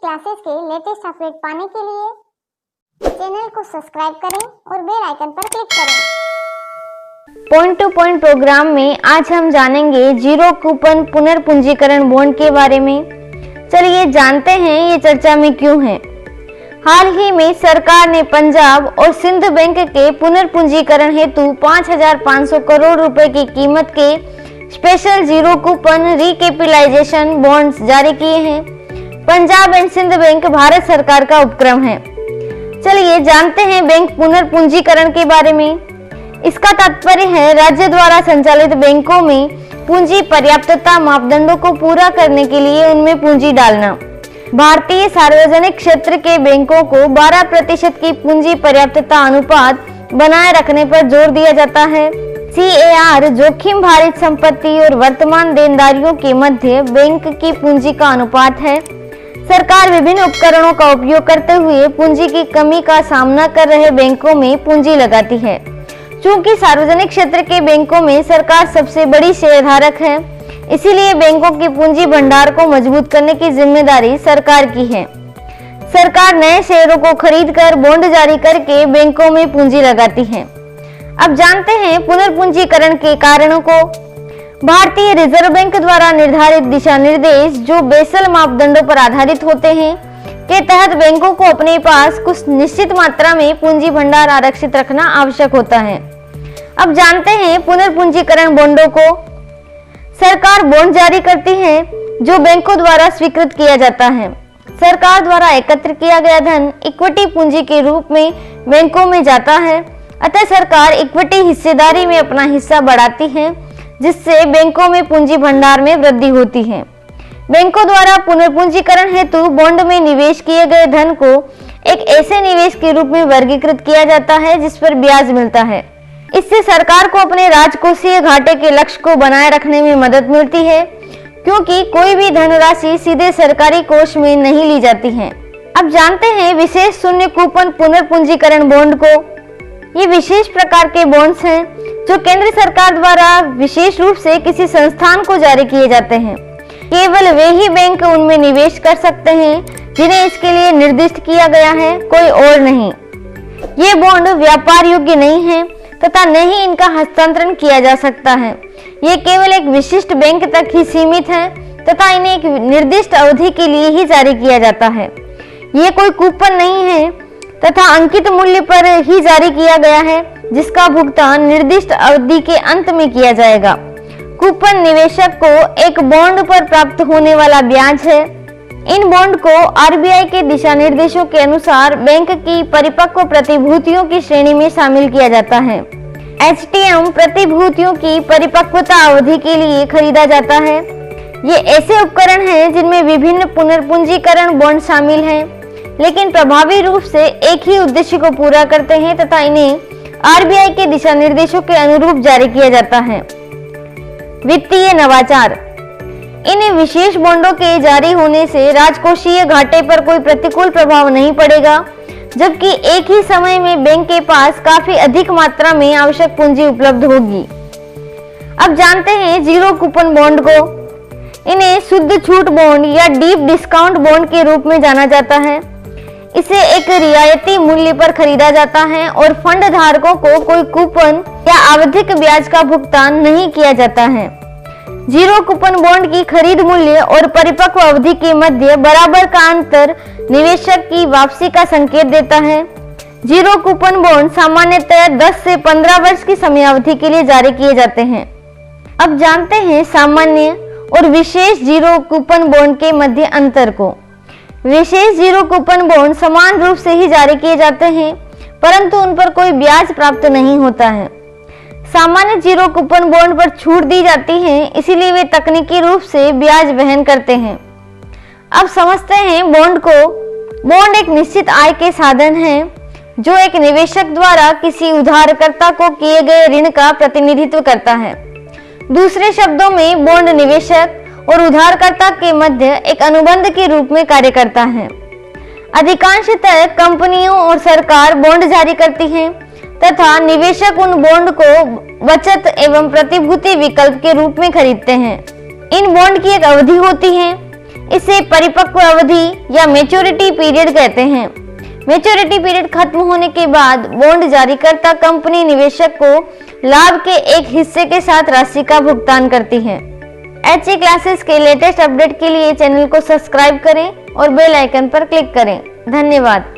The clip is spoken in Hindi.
क्लासेस के लेटेस्ट अपडेट पाने के लिए चैनल को सब्सक्राइब करें और बेल आइकन पर क्लिक करें। पॉइंट टू पॉइंट प्रोग्राम में आज हम जानेंगे जीरो कूपन पुनर्पूंजीकरण बॉन्ड के बारे में। चलिए जानते हैं ये चर्चा में क्यों है। हाल ही में सरकार ने पंजाब और सिंध बैंक के पुनर्पूंजीकरण हेतु 5,500 करोड़ रुपए की कीमत के special zero coupon recapitalisation bonds जारी किए हैं। पंजाब एंड सिंध बैंक भारत सरकार का उपक्रम है। चलिए जानते हैं बैंक पुनर्पूंजीकरण के बारे में। इसका तात्पर्य है राज्य द्वारा संचालित बैंकों में पूंजी पर्याप्तता मापदंडों को पूरा करने के लिए उनमें पूंजी डालना। भारतीय सार्वजनिक क्षेत्र के बैंकों को 12% की पूंजी पर्याप्तता अनुपात बनाए रखने पर जोर दिया जाता है। CAR जोखिम भारित संपत्ति और वर्तमान देनदारियों के मध्य बैंक की पूंजी का अनुपात है। सरकार विभिन्न उपकरणों का उपयोग करते हुए पूंजी की कमी का सामना कर रहे बैंकों में पूंजी लगाती है। चूंकि सार्वजनिक क्षेत्र के बैंकों में सरकार सबसे बड़ी शेयरधारक है, इसीलिए बैंकों की पूंजी भंडार को मजबूत करने की जिम्मेदारी सरकार की है। सरकार नए शेयरों को खरीदकर बॉन्ड जारी करके बैंकों में पूंजी लगाती है। अब जानते हैं पुनर्पूंजीकरण के कारणों को। भारतीय रिजर्व बैंक द्वारा निर्धारित दिशा निर्देश जो बेसल मापदंडों पर आधारित होते हैं के तहत बैंकों को अपने पास कुछ निश्चित मात्रा में पूंजी भंडार आरक्षित रखना आवश्यक होता है। अब जानते हैं पुनर्पूंजीकरण बॉन्डों को। सरकार बॉन्ड जारी करती है जो बैंकों द्वारा स्वीकृत किया जाता है। सरकार द्वारा एकत्र किया गया धन इक्विटी पूंजी के रूप में बैंकों में जाता है। अतः सरकार इक्विटी हिस्सेदारी में अपना हिस्सा बढ़ाती है, जिससे बैंकों में पूंजी भंडार में वृद्धि होती है। बैंकों द्वारा पुनर्पूंजीकरण हेतु बॉन्ड में निवेश किए गए धन को एक ऐसे निवेश के रूप में वर्गीकृत किया जाता है जिस पर ब्याज मिलता है। इससे सरकार को अपने राजकोषीय घाटे के लक्ष्य को बनाए रखने में मदद मिलती है, क्योंकि कोई भी धनराशि सीधे सरकारी कोष में नहीं ली जाती है। अब जानते हैं विशेष शून्य कूपन पुनर्पूंजीकरण बॉन्ड को। ये विशेष प्रकार के बॉन्ड्स हैं जो केंद्र सरकार द्वारा विशेष रूप से किसी संस्थान को जारी किए जाते हैं। केवल वे ही बैंक उनमें निवेश कर सकते हैं जिन्हें इसके लिए निर्दिष्ट किया गया है, कोई और नहीं। ये बॉन्ड व्यापार योग्य नहीं है तथा न ही इनका हस्तांतरण किया जा सकता है। ये केवल एक विशिष्ट बैंक तक ही सीमित है तथा इन्हें एक निर्दिष्ट अवधि के लिए ही जारी किया जाता है। ये कोई कूपन नहीं है तथा अंकित मूल्य पर ही जारी किया गया है, जिसका भुगतान निर्दिष्ट अवधि के अंत में किया जाएगा। कूपन निवेशक को एक बॉन्ड पर प्राप्त होने वाला ब्याज है। इन बॉन्ड को RBI के दिशा निर्देशों के अनुसार बैंक की परिपक्व प्रतिभूतियों की श्रेणी में शामिल किया जाता है। HTM प्रतिभूतियों की परिपक्वता अवधि के लिए खरीदा जाता है। ये ऐसे उपकरण हैं जिनमें विभिन्न पुनर्पूंजीकरण बॉन्ड शामिल हैं, लेकिन प्रभावी रूप से एक ही उद्देश्य को पूरा करते हैं तथा इन्हें RBI के दिशा निर्देशों के अनुरूप जारी किया जाता है। वित्तीय नवाचार। इन विशेष बॉन्डों के जारी होने से राजकोषीय घाटे पर कोई प्रतिकूल प्रभाव नहीं पड़ेगा, जबकि एक ही समय में बैंक के पास काफी अधिक मात्रा में आवश्यक पूंजी उपलब्ध होगी। अब जानते हैं जीरो कूपन बॉन्ड को। इन्हें शुद्ध छूट बॉन्ड या डीप डिस्काउंट बॉन्ड के रूप में जाना जाता है। इसे एक रियायती मूल्य पर खरीदा जाता है और फंड धारकों को कोई कूपन या आवधिक ब्याज का भुगतान नहीं किया जाता है। जीरो कूपन बॉन्ड की खरीद मूल्य और परिपक्व अवधि के मध्य बराबर का अंतर निवेशक की वापसी का संकेत देता है। जीरो कूपन बॉन्ड सामान्यतः 10 से 15 वर्ष की समयावधि के लिए जारी किए जाते हैं। अब जानते हैं सामान्य और विशेष जीरो कूपन बॉन्ड के मध्य अंतर को। विशेष जीरो कूपन बॉन्ड समान रूप से ही जारी किए जाते हैं, परंतु उन पर कोई ब्याज प्राप्त नहीं होता है। सामान्य जीरो कूपन बॉन्ड पर छूट दी जाती है, इसीलिए वे तकनीकी रूप से ब्याज वहन करते हैं। अब समझते हैं बॉन्ड को। बॉन्ड एक निश्चित आय के साधन है जो एक निवेशक द्वारा किसी उधारकर्ता को किए गए ऋण का प्रतिनिधित्व करता है। दूसरे शब्दों में बॉन्ड निवेशक और उधारकर्ता के मध्य एक अनुबंध के रूप में कार्य करता है। अधिकांशतः कंपनियों और सरकार बॉन्ड जारी करती हैं, तथा निवेशक उन बॉन्ड को बचत एवं प्रतिभूति विकल्प के रूप में खरीदते हैं। इन बॉन्ड की एक अवधि होती है, इसे परिपक्व अवधि या मैच्योरिटी पीरियड कहते हैं। मैच्योरिटी पीरियड खत्म होने के बाद बॉन्ड जारीकर्ता कंपनी निवेशक को लाभ के एक हिस्से के साथ राशि का भुगतान करती है। HE क्लासेस के लेटेस्ट अपडेट के लिए चैनल को सब्सक्राइब करें और बेल आइकन पर क्लिक करें। धन्यवाद।